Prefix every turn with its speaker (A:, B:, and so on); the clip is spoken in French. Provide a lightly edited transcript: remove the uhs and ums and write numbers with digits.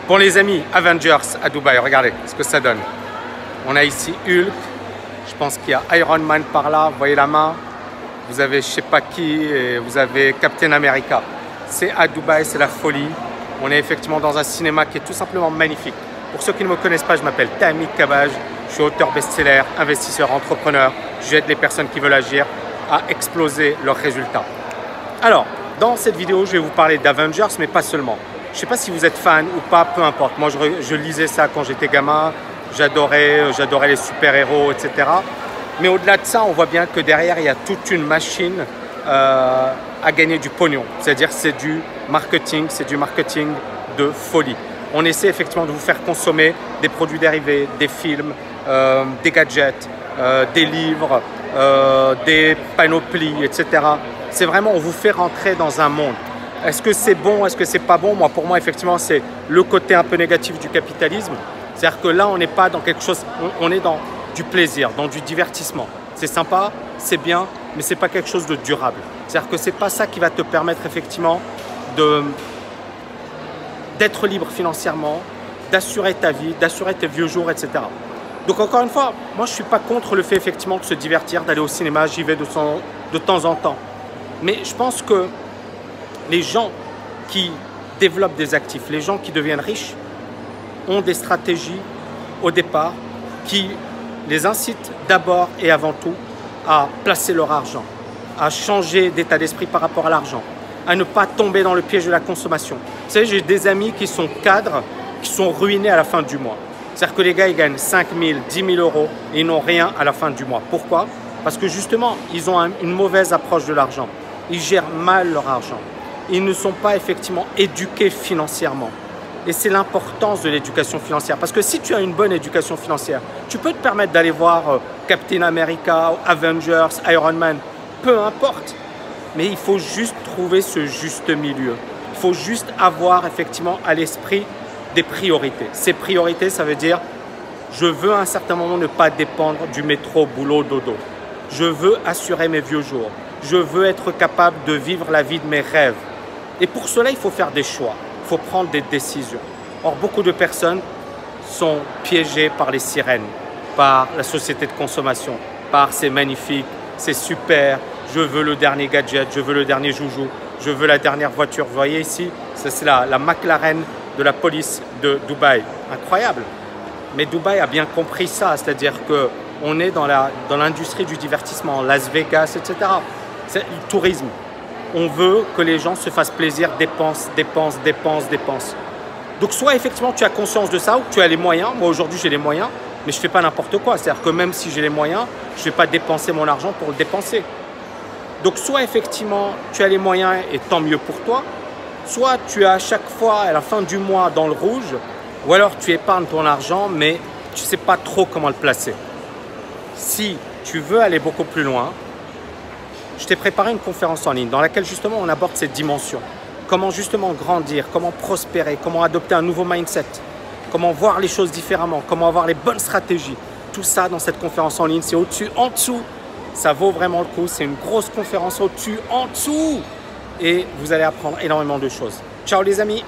A: Bon les amis, Avengers à Dubaï, regardez ce que ça donne. On a ici Hulk, je pense qu'il y a Iron Man par là, vous voyez la main. Vous avez je sais pas qui et vous avez Captain America. C'est à Dubaï, c'est la folie. On est effectivement dans un cinéma qui est tout simplement magnifique. Pour ceux qui ne me connaissent pas, je m'appelle Tamik Kabaj, je suis auteur best-seller, investisseur, entrepreneur. J'aide les personnes qui veulent agir à exploser leurs résultats. Alors, dans cette vidéo, je vais vous parler d'Avengers, mais pas seulement. Je ne sais pas si vous êtes fan ou pas, peu importe. Moi, je lisais ça quand j'étais gamin. J'adorais les super-héros, etc. Mais au-delà de ça, on voit bien que derrière, il y a toute une machine à gagner du pognon. C'est-à-dire c'est du marketing de folie. On essaie effectivement de vous faire consommer des produits dérivés, des films, des gadgets, des livres, des panoplies, etc. C'est vraiment, on vous fait rentrer dans un monde. Est-ce que c'est bon, est-ce que c'est pas bon? Pour moi, effectivement, c'est le côté un peu négatif du capitalisme. C'est-à-dire que là, on n'est pas dans quelque chose, on est dans du plaisir, dans du divertissement. C'est sympa, c'est bien, mais c'est pas quelque chose de durable. C'est-à-dire que c'est pas ça qui va te permettre effectivement d'être libre financièrement, d'assurer ta vie, d'assurer tes vieux jours, etc. Donc encore une fois, moi je suis pas contre le fait effectivement de se divertir, d'aller au cinéma, j'y vais de temps en temps. Mais je pense que les gens qui développent des actifs, les gens qui deviennent riches, ont des stratégies au départ qui les incitent d'abord et avant tout à placer leur argent, à changer d'état d'esprit par rapport à l'argent, à ne pas tomber dans le piège de la consommation. Vous savez, j'ai des amis qui sont cadres, qui sont ruinés à la fin du mois. C'est-à-dire que les gars, ils gagnent 5 000, 10 000 euros et ils n'ont rien à la fin du mois. Pourquoi? Parce que justement, ils ont une mauvaise approche de l'argent. Ils gèrent mal leur argent. Ils ne sont pas effectivement éduqués financièrement. Et c'est l'importance de l'éducation financière. Parce que si tu as une bonne éducation financière, tu peux te permettre d'aller voir Captain America, Avengers, Iron Man, peu importe. Mais il faut juste trouver ce juste milieu. Il faut juste avoir effectivement à l'esprit des priorités. Ces priorités, ça veut dire je veux à un certain moment ne pas dépendre du métro, boulot, dodo. Je veux assurer mes vieux jours. Je veux être capable de vivre la vie de mes rêves. Et pour cela, il faut faire des choix. Il faut prendre des décisions. Or, beaucoup de personnes sont piégées par les sirènes, par la société de consommation, par c'est magnifique, c'est super, je veux le dernier gadget, je veux le dernier joujou, je veux la dernière voiture. Vous voyez ici, c'est la McLaren de la police de Dubaï. Incroyable. Mais Dubaï a bien compris ça, c'est-à-dire qu'on est dans l'industrie du divertissement, Las Vegas, etc. C'est le tourisme. On veut que les gens se fassent plaisir, dépensent. Donc soit effectivement tu as conscience de ça ou que tu as les moyens. Moi aujourd'hui j'ai les moyens, mais je ne fais pas n'importe quoi. C'est-à-dire que même si j'ai les moyens, je ne vais pas dépenser mon argent pour le dépenser. Donc soit effectivement tu as les moyens et tant mieux pour toi, soit tu es à chaque fois à la fin du mois dans le rouge, ou alors tu épargnes ton argent mais tu ne sais pas trop comment le placer. Si tu veux aller beaucoup plus loin, je t'ai préparé une conférence en ligne dans laquelle justement on aborde cette dimension. Comment justement grandir, comment prospérer, comment adopter un nouveau mindset, comment voir les choses différemment, comment avoir les bonnes stratégies. Tout ça dans cette conférence en ligne, c'est au-dessus, en dessous. Ça vaut vraiment le coup, c'est une grosse conférence au-dessus, en dessous. Et vous allez apprendre énormément de choses. Ciao les amis!